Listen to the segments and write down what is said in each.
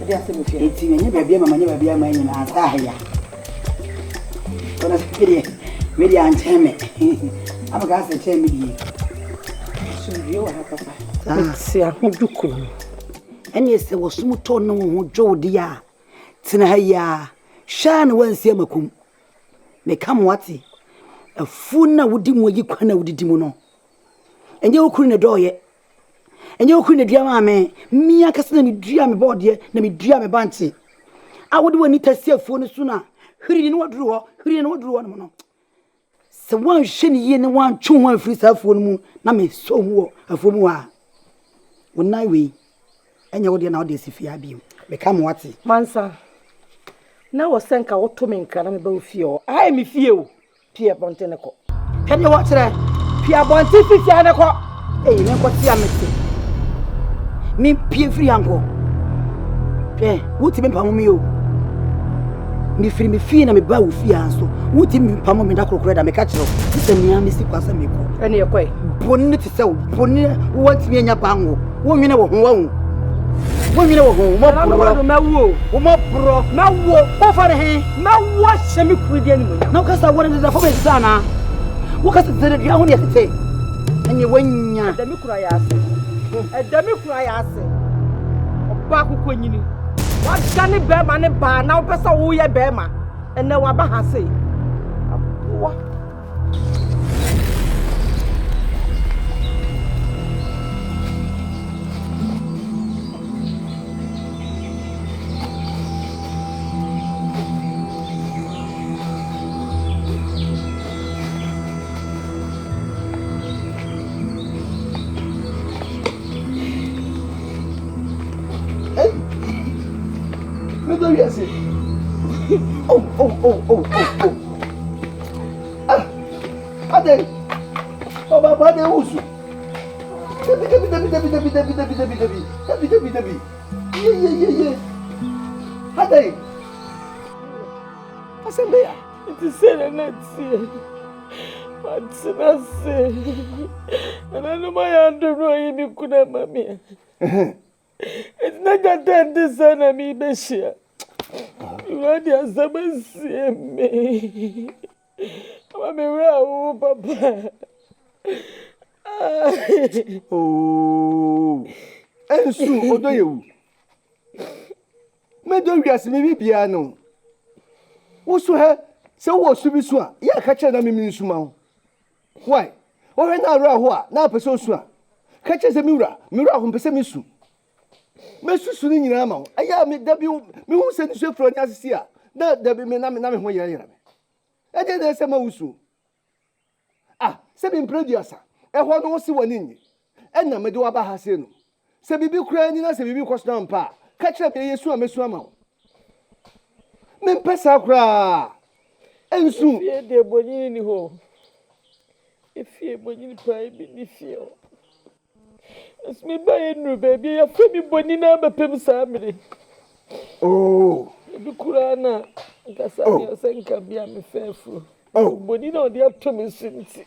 They are saying, it's in your baby, my baby, my name, and Sahaya. What a pity, really, Aunt Tammy. I'm a gas and tell me. So you have papa. See, I won't do cool. And yes, there was some tone no Joe dear. Tinahaya, Shan won't see Macum. May come whatty. A fool now would dim what you can with the demono. And you couldn't adore yet. And you couldn't dream, me, I can dream about ye, let me dream a banty. I would want it to see a phone sooner. Who didn't what drew, who didn't what drew one. So one shin ye and one chum one free self for moon, Nammy so more a fumua. When night we, and you now this if you have you. Become whatty. Mansa. Now was sent out to me, can I be few? I am few. Pierre Bontenaco. Can you watch that? Pierre Bontifianaco. Eh, never see a mistake. Me Pierre free uncle. Eh, what him Pamio? Me free me fee and me bow fear so. What him Pamo me that crocodile me catch up. This is me Missy Quasamico. And you're quite Bonnet to sell. Bonnet wants me in your pango. 1 minute of home. 1 minute of home. What bro? Now, for the hand. Now, what shall me quit anymore? No, because I wanted the home sana. What has the only to say? And you win ya. Let me cry. Let me cry. Back when you what can it bear money bar now? Person who ya bear ma and now Abaha say. What? Yes. Oh. Ade. Oh, Baba, de usu. Debi. Yeah. Ade. Asembeya. It is said not see. What's not say? And I know my underwear you could have mammy. It's not that this son of me, Beshia. You are the Sabbath, me. I'm a row, Papa. Oh, and soon, what do you? Medo yes, maybe piano. Whatso her? So what should be swan? Yeah, catch an aming sumau. Why? Or an hour, now person swan. Catches a mirror whom pesemisu. Messu Sunin Ramo, I am W. Me who sent you from Yasia. That there be me name when you are. I did there's a mousu. Ah, seven producer. And one was one in you. And I do about Hasino. Sebi crying as a baby cost down pa. Catch up a Yesua Messuamo. Men pesa cry. And soon, dear Bonini home. If you're Bonini pie beneath you. It's me buying baby. I feel me bonina but pim family. oh, You could because I think can be a faithful. Oh, Bonino, the up to me since.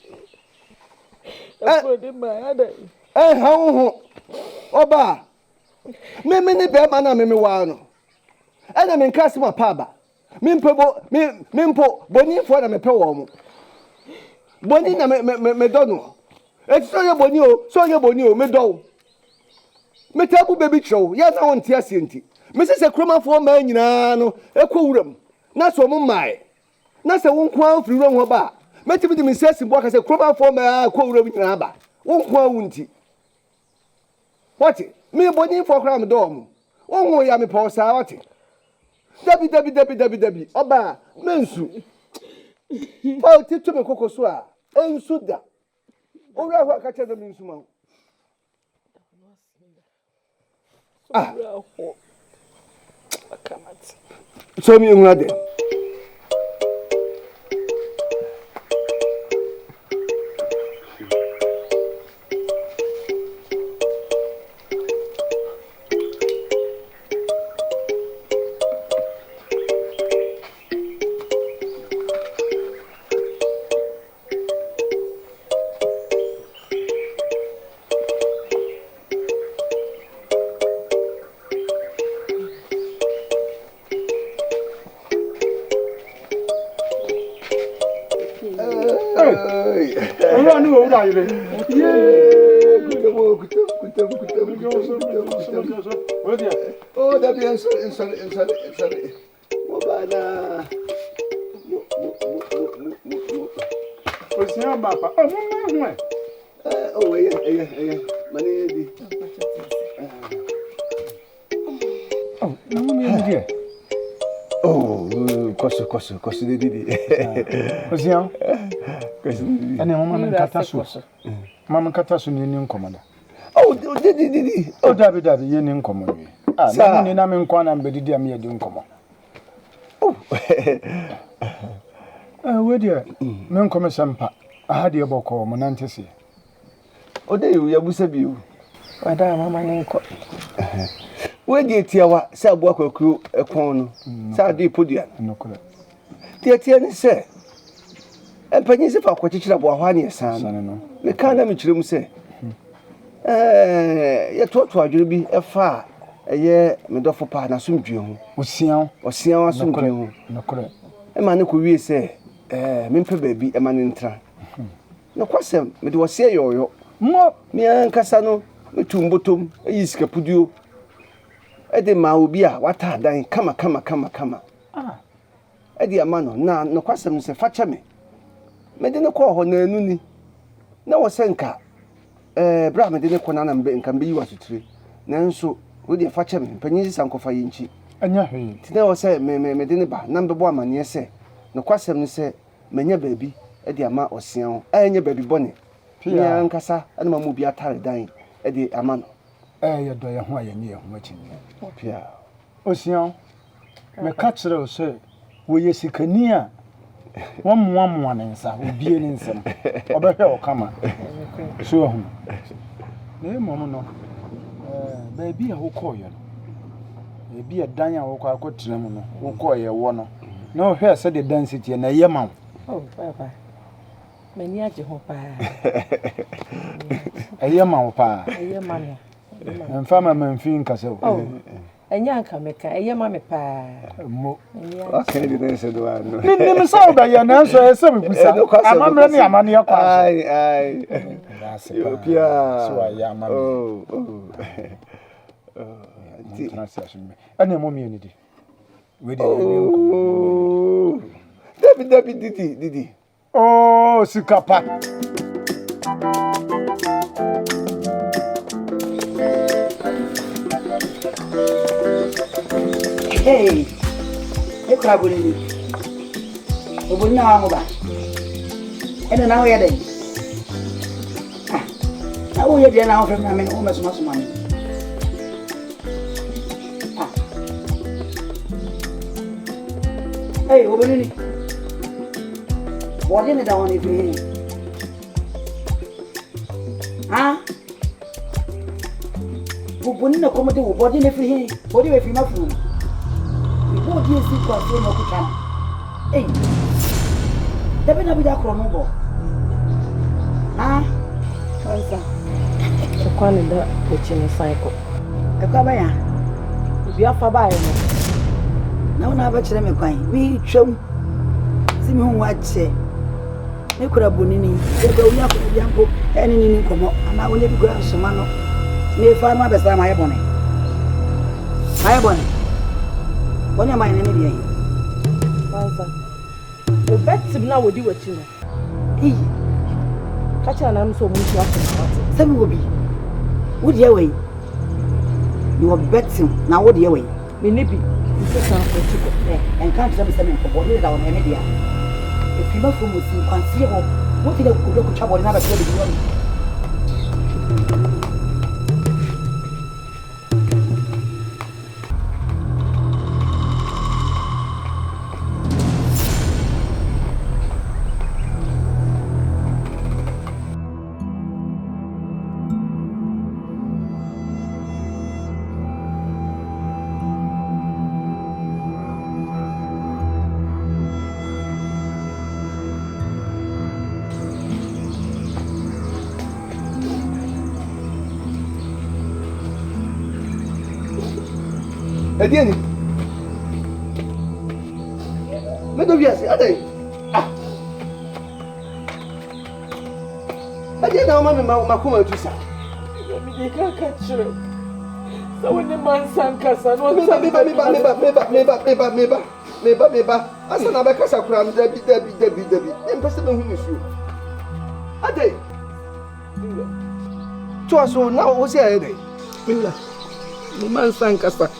I put in my other. how? Oba. Me many bear man, me wano. And I'm in Casima Paba. Mimpo, Bonin for the Mepo. Bonina me dono. It's so your bonio, me do. Me tabu baby show, yes, I want tia sinti. Mrs. a crumma for man, no, a quorum. Not so my. Not a one quam through wrong bar. Met with the missus in work as a crumma for my quorum in Abba. One quaunty. What? Me bonin for cram dome. One way I'm a poor salty. Debbie. Oba, mensu. Paul to me cocoa soa. And suda. Oh, I catch them in small. Ah, I can't. so me ready. Ora ni wo da ire. Kutem. Oh, that be sorry. Mobana. Osia baba. Oh, yeah. Mani. Oh, no me dia. Oh, koso didi. Osia. Ane mama nkata so. Mama nkata so ni nkomoda. Oh, didi. Oh, dabi ye ni nkomo wi. Ah, na ni na me nkwa na mbedidi am ye di nkomo. Oh. We dia. Me nkomo sempa. Aha de boko mo nantese. O de you yabusa biu. Wada mama ni nko. We de tiawa se abo akwaku ekon no. Sa de podua. Nokole. Tia ni se. Empanyi se fa kwachichira bo ahwa ne esan no. Me kan na me kirem se. Ye toto adwere bi efa eye medofo pa na somdwe ho. Osian asomdwe ho. Nokole. E ma ne ko wie se me mpe baabi e ma ne ntra. No kwasem me de wosie yoyo. Mo me ankasa no metum botom ayi sika puduo. E de ma obi a wata dan kama. Ah. E de ama no na no kwasem se facha me. Me de ne ko ho na anu ni. Na wo senka bra me de ne ko na mbe nka mbe yi wasutire. Nanso wo de facha me panyi sankofa yinchi. Anya hwe. Ti na wo se me de ne ba na mbebo amane se. No kwasem ne se menya baabi e de ama osian anya baabi bone. Pia nkasa ana mamu bi atare dan e de ama no. Ye do ye ho aye ne ye ho achi. Pia Osian me ka kire o se wo ye sikani a wamwa ne nsa obie ne nsem obehwe o kama so hu ne mom no baabi a wo koyo no baabi a dan a wo kwa akotire mu no wo koyo wo no na o hwe se de density na ye ma oh baba mani age ho pa eye ma wo pa eye ma no mfama manfin kase oh enya nka meka eye ma me pa mo okay de ne se do ano nim so ba ya na so ese me kusa amamre ne amane ya kwa ai Pia so ya amane oh transaction me ane mo mi ni di we de Dabi didi oh sikapa Hey, e kwa buni. Obuni na wangu ba. Ene na oya den. Ah. Na oya dia na ofem na me o mesuma suma ni. Ah. Hey, obuni ni. Bodi ni da woni fi. Ah. Obuni na komode wo bodi ni fi. Bodi we fi mafu. Bodi esi kwa so no kutana. Eh. Debe na bida kro no bo. Ah. Kansa. Kwa ne da ochine cycle. E kwa ba ya. Bi afa ba ye no. Na una ba kire me kwan. Wi twam. Si me hu wache. Ne kura bonini. E ba unya ko bi ampo. Eni ni nkomo. Ama wole bi kura soma no. Ne fa ma be sa ma ye bone. Ma ye bone. Bonya mai ne dia yi. Kansa. O betim na wodi wachi no. Eh. Kacha na mso mu tu afa na. Sami wobi. Wodi ya wei. You were betting na wodi ya wei. Me ne bi. Nse kan ko chiko. En kan tell me sami ko bodi da wona media. If you must from sin kwansie ho. What did you go chabo na ba tell you? Edieni. Me do viase, adai. Ah. didn't know my come to say. Me can't catch you. So when the man sang Casa, no, Meba. As an abacasa cram, Debbie. Then President who is you. A day. To us, so now was a day. The man sang Casa.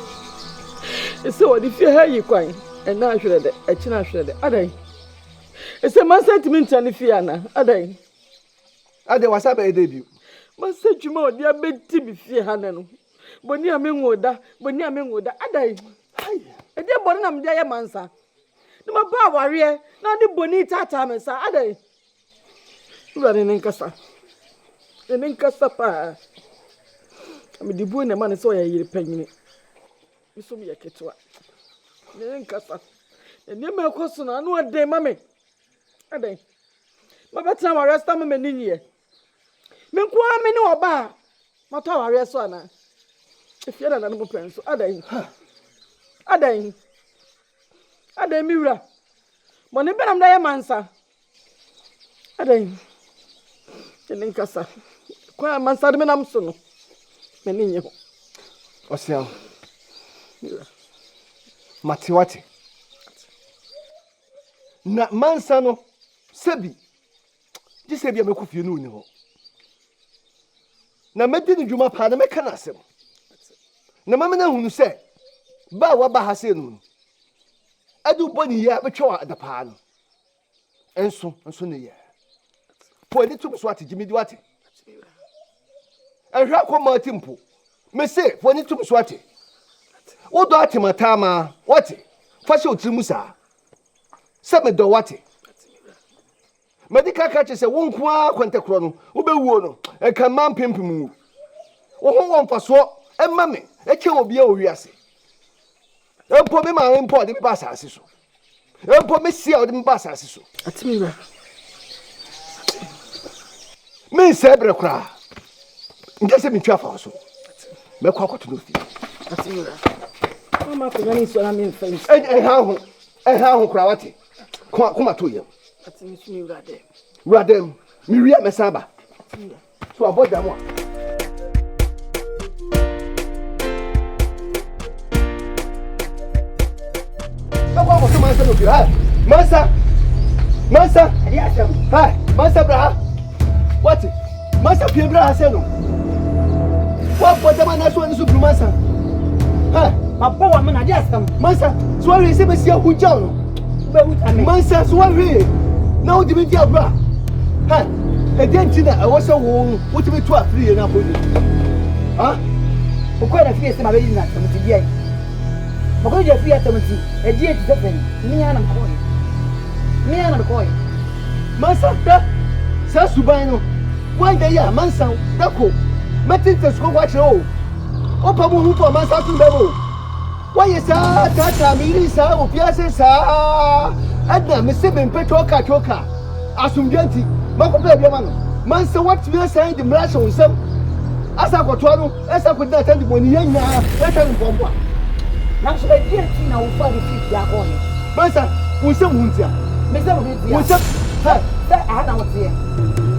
So if you hear you crying, and now I should have a china should have a day. It's a man sentiment and if you are a day. A day was a debut. Master Jumo, dear Betty, if you had no. Bonia Mengoda, a day. A dear Bonham, dear Mansa. No, my power warrior, not the bonita time, and a day. Running in Casa. And in Casa, I'm the boy, the man is so a penny. You saw me a ketwa. In Casa. And you may question, I know a day, mammy. A day. My better arrest them in here. Menkwa me no oba mata ware so ana if you na no pen so adan miwra mo ne benam da ye mansa adan tenen kasa kwa mansa de menam so no me ni nye ho Osia Matiwati na mansa no sebi di sebi ameku fie no ni ho na medi ni dwuma pa na meka na asem na mama na hunu se ba wa ba ha se no adu boni ya betwa da pa no enso ne ya po ni tum so ati gimidi wate ehwa akoma timpo me se po ni tum so ati wodo ati matama wate fa se otrimu sa se me do wate medical catch say won kwa kwantekro no wo bewuo no e kan man pimpim wo ho won faso e ma me e che obi a owiase empo me ma empo de ba asase so empo me sia o de ba asase so atimira me sebre kra nje se mi twa fa so me kwa kwato no fi atimira mama ko gani so na me fence e ha ho kra wate kuma to ye atimira de Radem, Miria Mesaba. So about them one. Masa, hi, Masa Braha. What? Masa Pimbra Haseno. What was the man that's one super Masa? Hi, my poor man, I just come. Masa, so I receive a seal who John. Masa, so I read. Now, Dimitri Bra. Ha, e dentina e wo se wo wotimi to afri na bodi. Ha? O ko na fi ese ma be na tamti dia. Mo ko je fi atamti e die ti sefen. Mi ana ko. Mansa da sa suban no. Wan da ya mansa da ko. Metinta sko kwa che o. O pa mu hu to mansa tun be bo. Wa ye sa ta mi sa o piase sa. Adna me se be mpeto ka. Asumjanti mako pe bia mano man se what we say the mrash on sem asa kwoto no asa kwida tan di boni yanya e tan bomba na so e die ti na wo fa di fi ya ko ni man sa wo se muntia me se muntia wo se ha da a na wo tie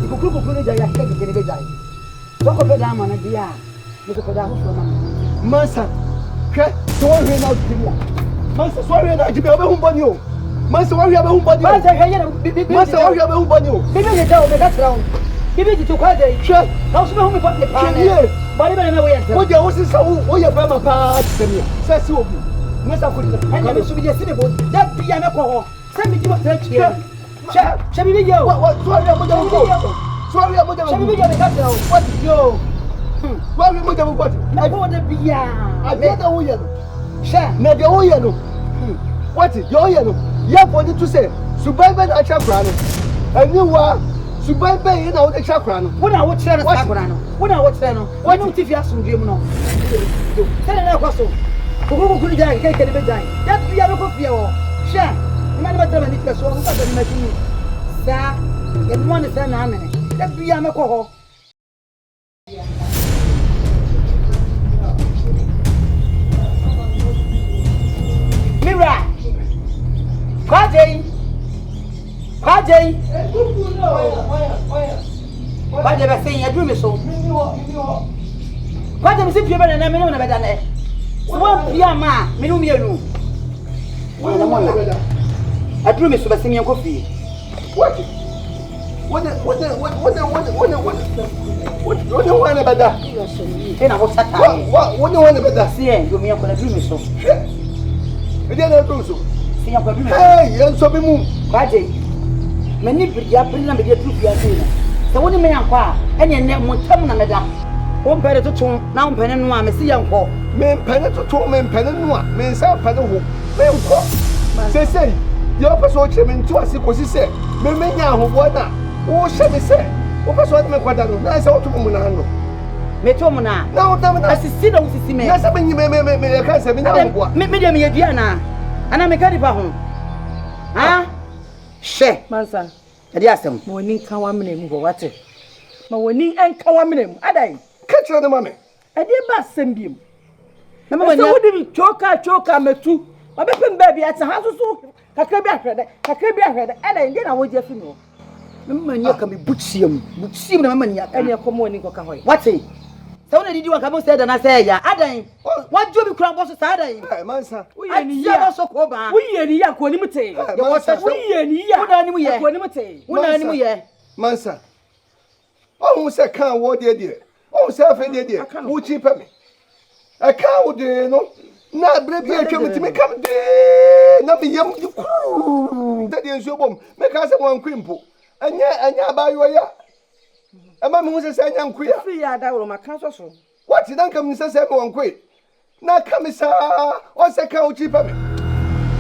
ikukuru ni ja ya ke ke ni be jai so ko pe da ma na dia ni ko da ho so man sa ke so we na di mo man sa so we na di be hu boni o Masa wa hia be hu body. Masa hia na Masa wa hia be hu body o. Bibi je da o me ka trawo. Bibi ji to kwa dey. Hwe. Na so be hu me pa de pa. Bari be na we yenta. Wo je wo si sa wo ye ba ma pa temi. Sa si obi. Masa ko di. Anya me so bi je si me bo. Da bia me ko ho. Sa mi ji mo tra twie. Sha bibi je o. Wa so hia mo da ko. So hia mo da ko. Sha bibi je me ka trawo. What yo. Wa hia mo da ko what. Na bo da bia. Me da wo ye no. Sha. Na de wo ye no. What yo ye no. Ya body to say, Subaiba na chakrano. And you are Subaiba in our chakrano. When I watch that chakrano. When I watch that, why don't you have some dream? No, tell her also. Who could die? Can't get a die. That we are not here. Share. Man, but I'm not so much as making sir. And one is an army. That we are not called. Mira. Kwajay. What did I say? I drew me so. What did I say? You better than me on a better. One Yama, Minumio. I drew me so by singing coffee. What do you want about that? Then I was sat What do you want about that? See, you mean I'm going to do me so. We didn't do so. See, I'm going to do Hey, you're so be moved. Badi, many pretty up in the Dufie. So what do you mean? And your name won't come on that. One better to turn now, pen and one, I see young call. Men pen to two men pen and one, men self pen and hook. Say, your person came into us because he said, Memenia who what now? Oh, shall we say? What was what me quadano? Nice out to Munano. Metomona. Now, I see no see me. Yes, I mean, you may can't say me now. Medium Diana, and I'm a caribou. Ah, she, Mansa. I asked him. Morning, Kawamine, what it? My winning and Kawamine, I die. Catch the money. I did not send him. Remember when you didn't choker, me too. My baby at the house, so I can't be ahead, and then I would just know. You can be butchim, the money, and you're coming to Kawai. What's it? So did you come said and I say, yeah, I what do you crop was a Saturday? Mansa, We are so coba. We are the Yaquanimate. We are the Yaquanimate. Mansa. Oh, say, can't what dear. Oh, self and dear. Who cheaper me? I can't do no. Not brave here to me come there. Nothing young. That is your bomb. Make us one crimple. And yeah, by your ya. A man who says, I am queer. What did I come and say, one quid? Now come, sir. What's a cow cheaper me?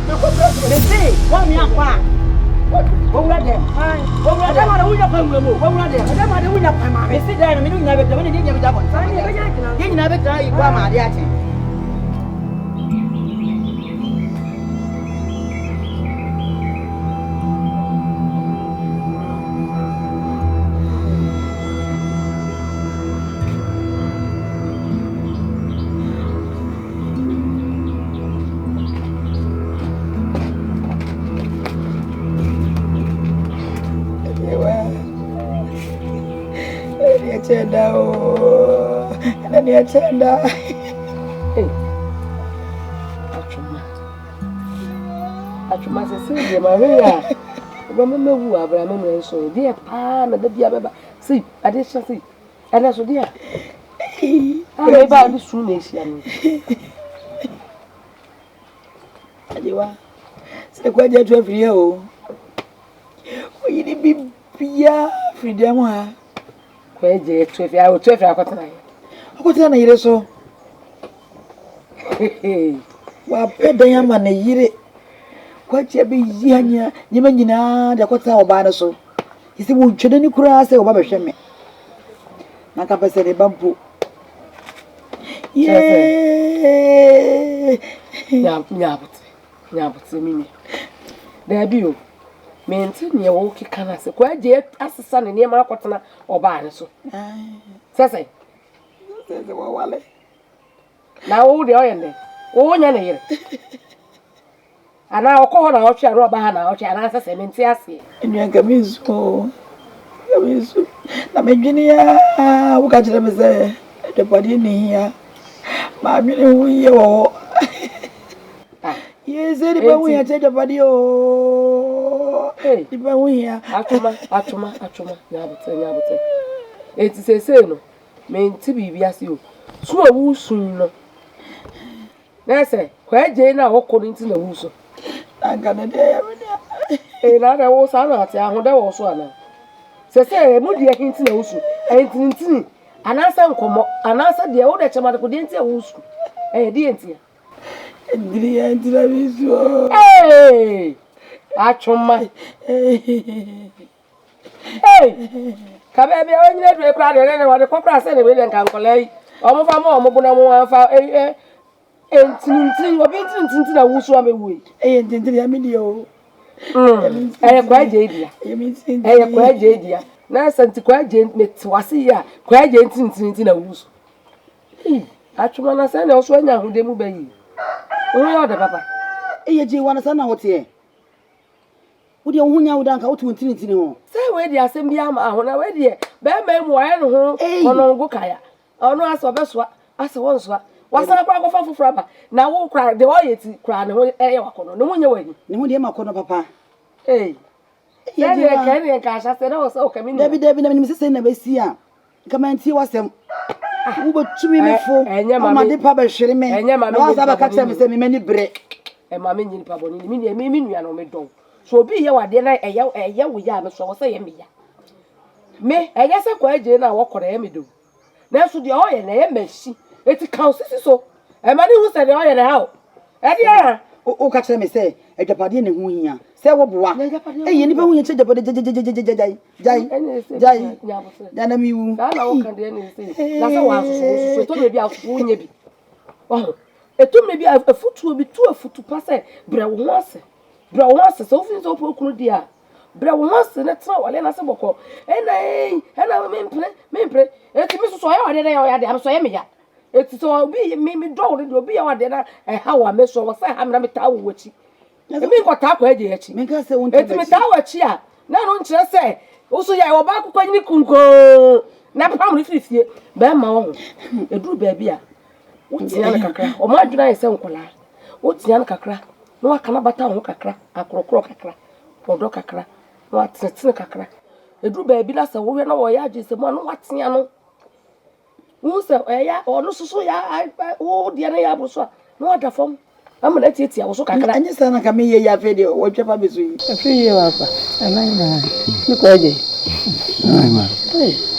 They say, one young one. What? Over there. Over there. I don't want to sit down and you never done anything. You never try your grandma. Chenda oh, and then you chenda. Hey, Achuma says, Maria. Remember who I remember so dear Pan and the Biaba. See, I did see, and that's what dear. I'm about this true nation. And you are say quite a 12 year old. We didn't be freedom. Kweje 12 I will 12 akotana. Akotana yire so. Wa pedan ya ma na yire. Kwache be yihanya nyima nyina de akotana oba na so. Isi wo twede ni kura se oba behwe me. Na ka pese de bampo. Ye. Nyabut mimi. Da biyo. Menti ne wo kika na se kwaje asesa ne ne ma akotana oba ne so sese wa wale na wo de oyende wo nya ne yire ana okọ ho na ochi aro oba ha na ochi ana sese menti ase enu agamizo na medwini ya wo ka kire me se de padi ni ya ma dwini hu ye wo yes eri ba hu ya de padi o iba hu ya atuma nyabute eti sese no menti bibi ase o so awusun no na se kwaje na wokọ nti na wuso anga na de ya me na da wo sa na ate ahode wo so ana sese mu de hinti na wuso enti anasa nkomo anasa de wo de chema de ko de nti wuso de nti ndiri ya ndira biso Achuma. Kabe onye na-edwe kra de ne wa de kokra se ne be nka nkole omo fa mo omo buna mo fa entintin obi entintin na wusu amewu entintin ya mi di o kwa je dia kwa je dia na santi kwa je metwase ya kwa je entintin na wusu Achuma na se na oso anya hude mu bayi o yo de papa je wana sana hotie Would you want to go to infinity? Say where the assembly am when I read here. Bear me wire no go kaya. Oh no, as a once was I go for rubber. Now won't cry the oil cry no one your way. No one ever called papa. Hey. Yeah, I said, oh, so come in. Debbie, Mrs. Never see her. Come and see what's them. Who would to me for? And your mamma did publish shame, and your mamma was ever catch them with many break. And mamma in Pabon, mean you are no me dog. So be here at dinner a young we are, so say me. Me, I guess I quite dinner walk on a do. Now, so the oil and a messy. It counts so. A man who said the oil and a how. And yeah, oh, catch them say, a Japan in Winia. Say what one. Hey, you never win to the body. Then I'm you. I know can that's a one. So told me out for you. Oh, it took me a foot will be 2 foot to pass it. Brown once, so things open, dear. Brown once, and that's all. And I said, and I mean, play. It's Mrs. Soy, I am so emmy. It's so be me dog, it will be our dinner, and how I miss or say, I'm not tower with you. I mean, what talk with you? Make us say, it's me tower cheer. Now, don't you say, also, I will back when you can go. Now, probably 50, Bama, a blue baby. What's Yanaka? Or my dry son, what's Yanaka? No, I cannot but town cacra, a crocra, or docacra, what's a snacacra. A blue baby, that's a woman or yages, the one what's Yano. Who's the or no so ya? I oh, the other no other form. I'm going to let you also. I just don't come here video. What your papa is doing? A few years, and I look at you.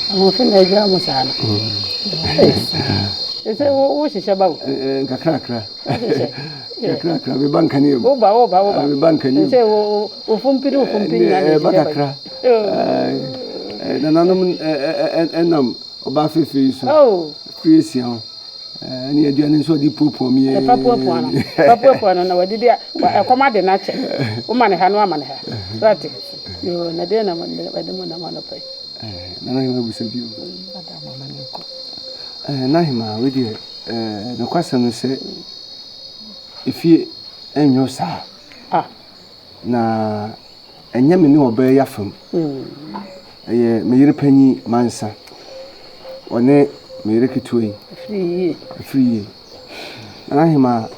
I'm often a drama. It's a what is about a cracker. The bank can you over bank can you say, oh, from Piru from Pinacra. And about 50 oh, 3 and you're doing so deep for me. A papa one, no, did I command the nature? Woman, I know man. That is, you are not there. I don't want to pay. None of you will you. Nahima, with you. The question is, if you and your sir, na and Yammy no obey your film. A penny mansa. Or ne me rekitui free Nahima.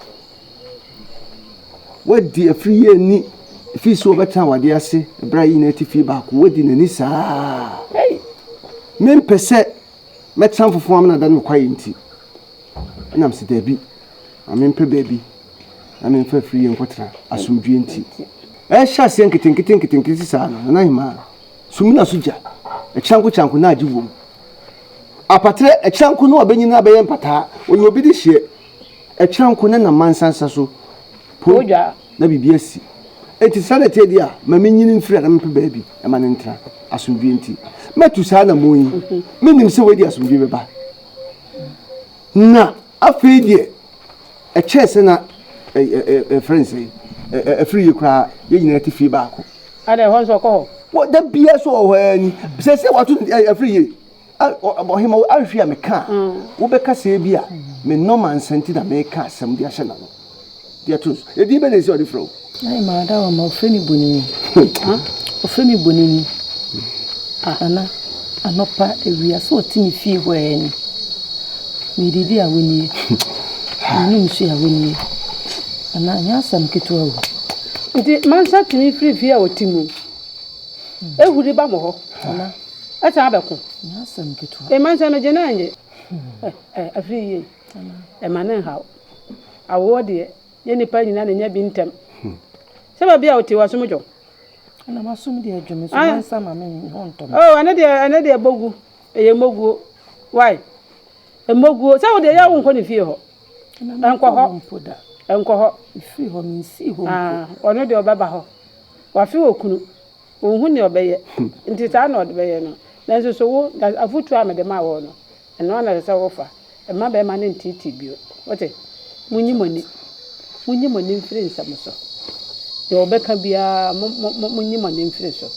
What dear free ni if you so better what dear say, a bright native feedback, what in any sa. Hey, men per se met some for woman than quiet. And I'm Debbie. I'm in baby. I'm in for free and quatra, as some beauty. I shall sink it, and I'm Sumina Suja, a chanku na jivu. A patre, a chanku no benina bayan pata, when you be this year. A chanku na mansan sasso. Poja, na BBS. It is sanity, dear, my minion friend and baby, a man entra, as some beauty. Met to Sana Moon, meaning so way as we give back. Na, a free a chess and a frenzy, a free cry, you native feedback. And I want to call. What the BS or when says what a free about him, I'll fear me car. Ubeka Sabia, me no man sent it a make us some dear channel. Dear truth, the demon is already through. I madam of Femi Bonini. Of Femi Bonini. Anna, and not part we are so timid fee when we did a winnie. I knew she a winnie. And I asked some kitten. The man said to me free via or Timu. Eh, would you bammo? That's Abaco. Yes, some kitten. A man's a genane. A free a man and how. I wore dear, any penny and never been temp. Some be out to us, Mojo. And I'm assuming the dream is some home. Oh, another bogu, a mogu. Why? A mogu, so the young one if you Uncle put that. Uncle, if you home, see who or not your baba. Or few could who you obey it. It is not obey. There's so that a foot ram at the Mawono, and one as a offer. A mother man in TTB. What it? When you money friends, some so. Your Becca be a monument in Friso.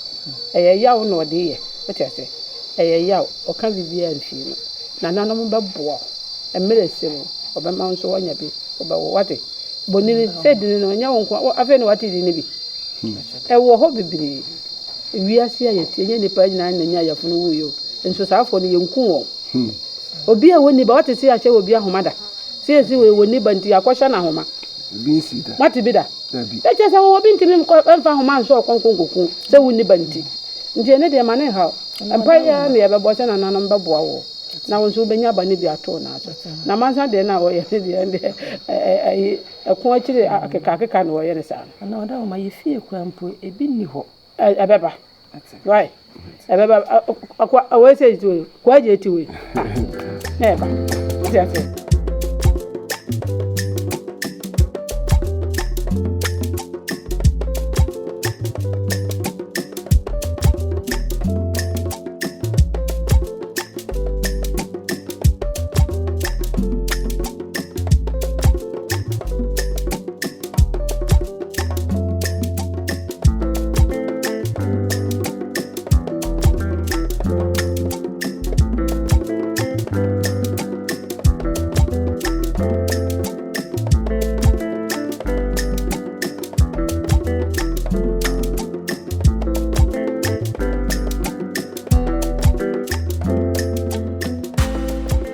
A yaw no dear, what I say. A yaw or can be a few. Nana Bois, a medicine, or by Mount Soanya be, or by what it. Bonini said, no, I've been what it in it. ɛwɔ hɔ bebree wiase ayɛ tie nye nipa nyina na nya yɛfono wo yo nso saafo no yɛnku wɔ obi a woni ba wote se ahyɛ obi ahomada se esi woni ba nti akɔhyɛ na ahoma bi sida mate bi da dabi ɛkyɛ sɛ wo bi ntimi mfa ahoma nso ɔkɔnkɔnkɔku sɛ woni ba nti ene de ma ne ha mpa ya na yɛbɛbɔ sɛ nananom bɛboa wo na wo nso bɛnya ba ne bi ato na so na mansa de na wɔyɛ de ɛko akyire akeka na wɔyɛ ne saa na ɔda wo ma yɛfie kura mpo ebi ni hɔ ɛbɛba right ɛbɛba akwa awɔsɛ ti we kwa je ti we ɛba